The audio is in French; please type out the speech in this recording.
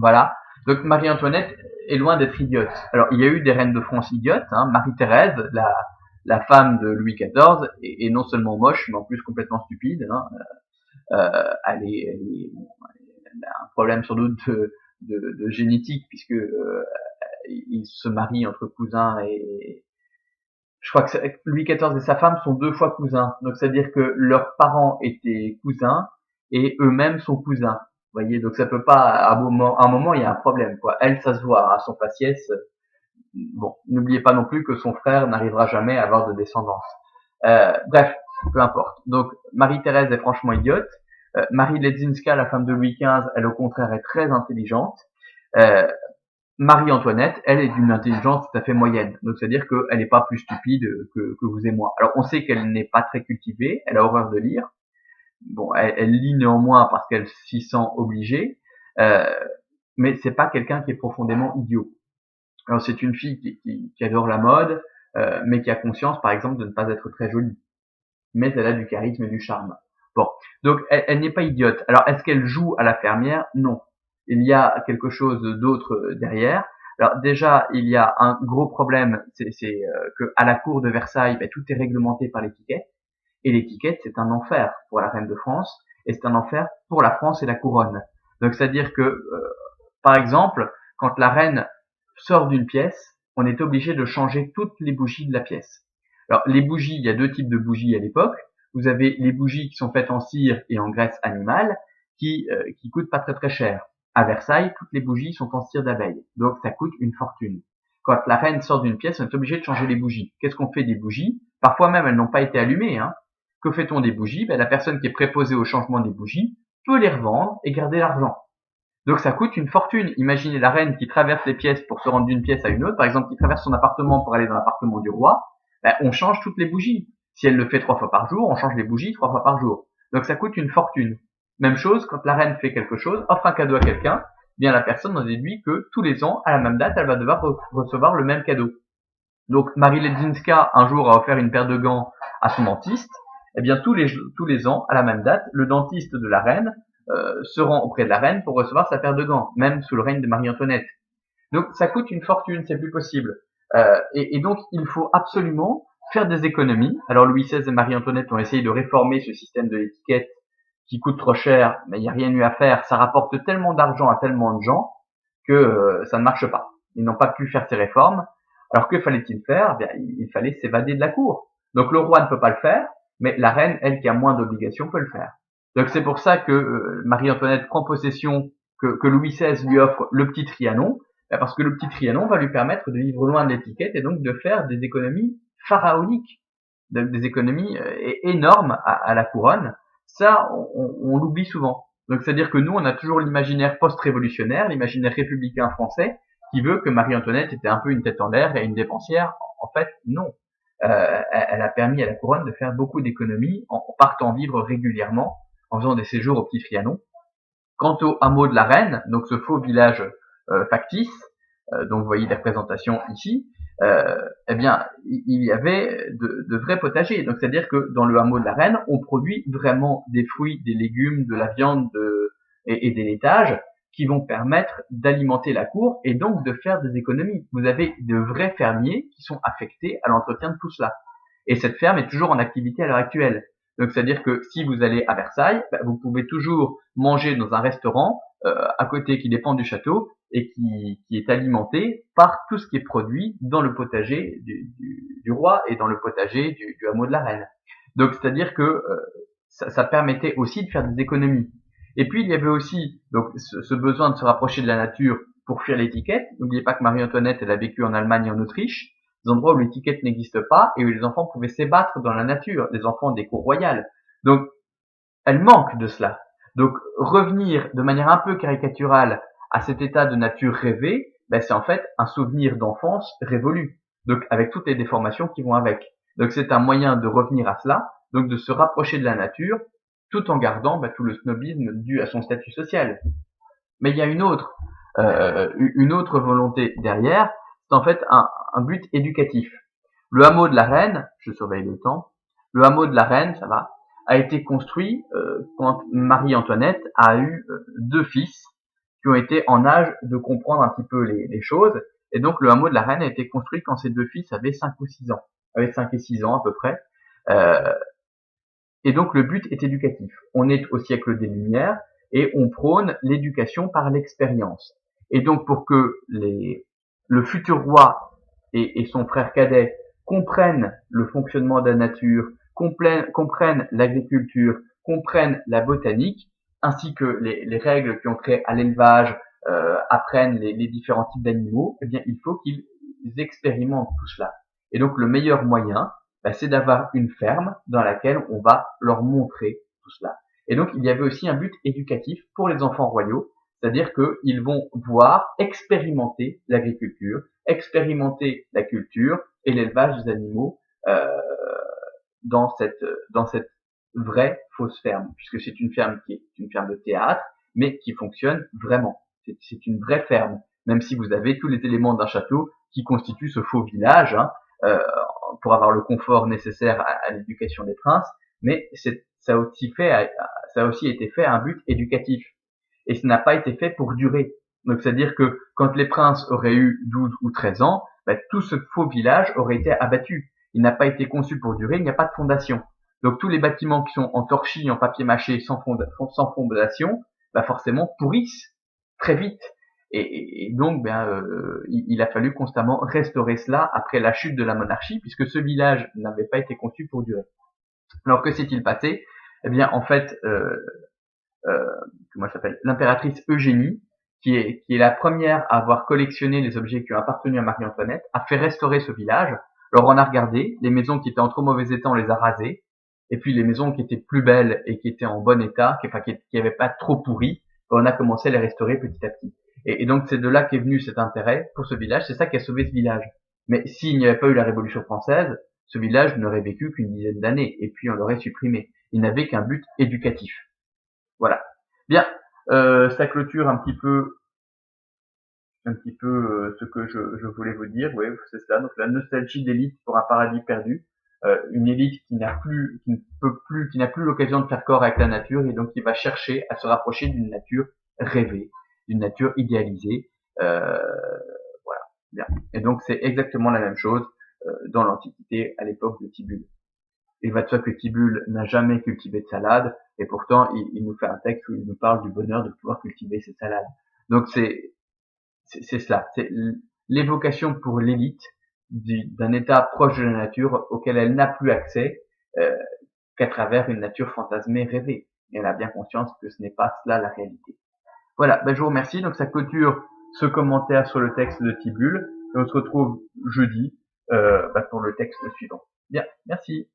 Voilà. Donc Marie-Antoinette est loin d'être idiote. Alors il y a eu des reines de France idiotes. Hein. Marie-Thérèse, la femme de Louis XIV, est non seulement moche, mais en plus complètement stupide. Hein. Elle a un problème sans doute de génétique, puisque il se marie entre cousins et je crois que Louis XIV et sa femme sont 2 fois cousins. Donc c'est-à-dire que leurs parents étaient cousins et eux-mêmes sont cousins. Vous voyez, donc ça peut pas, à un moment, il y a un problème, quoi. Elle, ça se voit, à son faciès. Bon, n'oubliez pas non plus que son frère n'arrivera jamais à avoir de descendance. Bref, peu importe. Donc, Marie-Thérèse est franchement idiote. Marie Ledzinska, la femme de Louis XV, elle, au contraire, est très intelligente. Euh, Marie-Antoinette, elle est d'une intelligence tout à fait moyenne. Donc, c'est-à-dire qu'elle n'est pas plus stupide que vous et moi. Alors, on sait qu'elle n'est pas très cultivée, elle a horreur de lire. Bon, elle lit néanmoins parce qu'elle s'y sent obligée, euh, mais c'est pas quelqu'un qui est profondément idiot. Alors, c'est une fille qui adore la mode, mais qui a conscience, par exemple, de ne pas être très jolie. Mais elle a du charisme et du charme. Bon, donc elle n'est pas idiote. Alors, est-ce qu'elle joue à la fermière? Non. Il y a quelque chose d'autre derrière. Alors déjà, il y a un gros problème, c'est que à la cour de Versailles, ben, tout est réglementé par l'étiquette. Et l'étiquette, c'est un enfer pour la reine de France, et c'est un enfer pour la France et la couronne. Donc, c'est-à-dire que, par exemple, quand la reine sort d'une pièce, on est obligé de changer toutes les bougies de la pièce. Alors, les bougies, il y a 2 types de bougies à l'époque. Vous avez les bougies qui sont faites en cire et en graisse animale, qui coûtent pas très très cher. À Versailles, toutes les bougies sont en cire d'abeille, donc ça coûte une fortune. Quand la reine sort d'une pièce, on est obligé de changer les bougies. Qu'est-ce qu'on fait des bougies? Parfois même, elles n'ont pas été allumées. Hein. Que fait-on des bougies? Ben, la personne qui est préposée au changement des bougies peut les revendre et garder l'argent. Donc ça coûte une fortune. Imaginez la reine qui traverse les pièces pour se rendre d'une pièce à une autre, par exemple qui traverse son appartement pour aller dans l'appartement du roi, ben, on change toutes les bougies. Si elle le fait 3 fois par jour, on change les bougies 3 fois par jour. Donc ça coûte une fortune. Même chose, quand la reine fait quelque chose, offre un cadeau à quelqu'un, bien la personne en déduit que tous les ans, à la même date, elle va devoir recevoir le même cadeau. Donc Marie Ledzinska, un jour, a offert une paire de gants à son dentiste. Eh bien, tous les ans, à la même date, le dentiste de la reine se rend auprès de la reine pour recevoir sa paire de gants, même sous le règne de Marie-Antoinette. Donc, ça coûte une fortune, c'est plus possible. Et donc, il faut absolument faire des économies. Alors, Louis XVI et Marie-Antoinette ont essayé de réformer ce système de l'étiquette qui coûte trop cher, mais il n'y a rien eu à faire. Ça rapporte tellement d'argent à tellement de gens que ça ne marche pas. Ils n'ont pas pu faire ces réformes. Alors que fallait-il faire? Bien, il fallait s'évader de la cour. Donc le roi ne peut pas le faire, mais la reine, elle qui a moins d'obligations, peut le faire. Donc c'est pour ça que Marie-Antoinette prend possession, que Louis XVI lui offre le petit Trianon, parce que le petit Trianon va lui permettre de vivre loin de l'étiquette et donc de faire des économies pharaoniques, des économies énormes à la couronne. Ça, on l'oublie souvent. Donc c'est-à-dire que nous, on a toujours l'imaginaire post-révolutionnaire, l'imaginaire républicain français, qui veut que Marie-Antoinette était un peu une tête en l'air et une dépensière. En fait, non. Elle a permis à la couronne de faire beaucoup d'économies en partant vivre régulièrement, en faisant des séjours au Petit Trianon. Quant au hameau de la Reine, donc ce faux village factice, dont vous voyez des représentations ici, eh bien, il y avait de vrais potagers. Donc, c'est-à-dire que dans le hameau de la Reine, on produit vraiment des fruits, des légumes, de la viande et des laitages qui vont permettre d'alimenter la cour et donc de faire des économies. Vous avez de vrais fermiers qui sont affectés à l'entretien de tout cela. Et cette ferme est toujours en activité à l'heure actuelle. Donc, c'est-à-dire que si vous allez à Versailles, vous pouvez toujours manger dans un restaurant à côté qui dépend du château et qui est alimenté par tout ce qui est produit dans le potager du roi et dans le potager du hameau de la reine. Donc, c'est-à-dire que ça permettait aussi de faire des économies. Et puis, il y avait aussi donc ce besoin de se rapprocher de la nature pour fuir l'étiquette. N'oubliez pas que Marie-Antoinette, elle a vécu en Allemagne et en Autriche, des endroits où l'étiquette n'existe pas et où les enfants pouvaient s'ébattre dans la nature, les enfants des cours royales. Donc, elle manque de cela. Donc, revenir de manière un peu caricaturale à cet état de nature rêvé, ben, c'est en fait un souvenir d'enfance révolu. Donc, avec toutes les déformations qui vont avec. Donc, c'est un moyen de revenir à cela, donc de se rapprocher de la nature, tout en gardant tout le snobisme dû à son statut social. Mais il y a une autre volonté derrière, c'est en fait un but éducatif. Le hameau de la Reine, je surveille le temps, le hameau de la Reine, ça va, a été construit quand Marie-Antoinette a eu 2 fils qui ont été en âge de comprendre un petit peu les choses. Et donc le hameau de la Reine a été construit quand ces deux fils avaient 5 ou 6 ans, avaient 5 et 6 ans à peu près. Et donc le but est éducatif. On est au siècle des Lumières et on prône l'éducation par l'expérience. Et donc pour que le futur roi et son frère cadet comprennent le fonctionnement de la nature, comprennent l'agriculture, comprennent la botanique, ainsi que les règles qui ont trait à l'élevage, apprennent les différents types d'animaux, eh bien il faut qu'ils expérimentent tout cela. Et donc le meilleur moyen, c'est d'avoir une ferme dans laquelle on va leur montrer tout cela. Et donc il y avait aussi un but éducatif pour les enfants royaux, c'est-à-dire qu'ils vont voir, expérimenter l'agriculture, expérimenter la culture et l'élevage des animaux dans cette vraie fausse ferme, puisque c'est une ferme qui est une ferme de théâtre, mais qui fonctionne vraiment. C'est une vraie ferme, même si vous avez tous les éléments d'un château qui constituent ce faux village, hein, pour avoir le confort nécessaire à l'éducation des princes, mais ça a aussi été fait à un but éducatif. Et ça n'a pas été fait pour durer. Donc c'est-à-dire que quand les princes auraient eu 12 ou 13 ans, tout ce faux village aurait été abattu. Il n'a pas été conçu pour durer, il n'y a pas de fondation. Donc tous les bâtiments qui sont en torchis, en papier mâché, sans fondation, forcément pourrissent très vite. Et donc, il a fallu constamment restaurer cela après la chute de la monarchie, puisque ce village n'avait pas été conçu pour durer. Alors que s'est-il passé? Eh bien, en fait, comment elle s'appelle, l'impératrice Eugénie, qui est la première à avoir collectionné les objets qui ont appartenu à Marie-Antoinette, a fait restaurer ce village. Alors on a regardé, les maisons qui étaient en trop mauvais état, on les a rasées, et puis les maisons qui étaient plus belles et qui étaient en bon état, qui n'avaient pas trop pourri, on a commencé à les restaurer petit à petit. Et donc c'est de là qu'est venu cet intérêt pour ce village, c'est ça qui a sauvé ce village. Mais s'il n'y avait pas eu la Révolution française, ce village n'aurait vécu qu'une dizaine d'années, et puis on l'aurait supprimé. Il n'avait qu'un but éducatif. Voilà. Bien, ça clôture un petit peu ce que je voulais vous dire. Oui, c'est ça. Donc la nostalgie d'élite pour un paradis perdu. Une élite qui n'a plus l'occasion de faire corps avec la nature et donc qui va chercher à se rapprocher d'une nature rêvée, d'une nature idéalisée. Voilà. Bien. Et donc c'est exactement la même chose dans l'Antiquité à l'époque de Tibulle. Il va de soi que Tibulle n'a jamais cultivé de salade, et pourtant il nous fait un texte où il nous parle du bonheur de pouvoir cultiver ses salades. Donc c'est cela, c'est l'évocation pour l'élite d'un état proche de la nature auquel elle n'a plus accès qu'à travers une nature fantasmée, rêvée. Et elle a bien conscience que ce n'est pas cela la réalité. Voilà, je vous remercie. Donc ça clôture ce commentaire sur le texte de Tibulle, et on se retrouve jeudi pour le texte suivant. Bien, merci.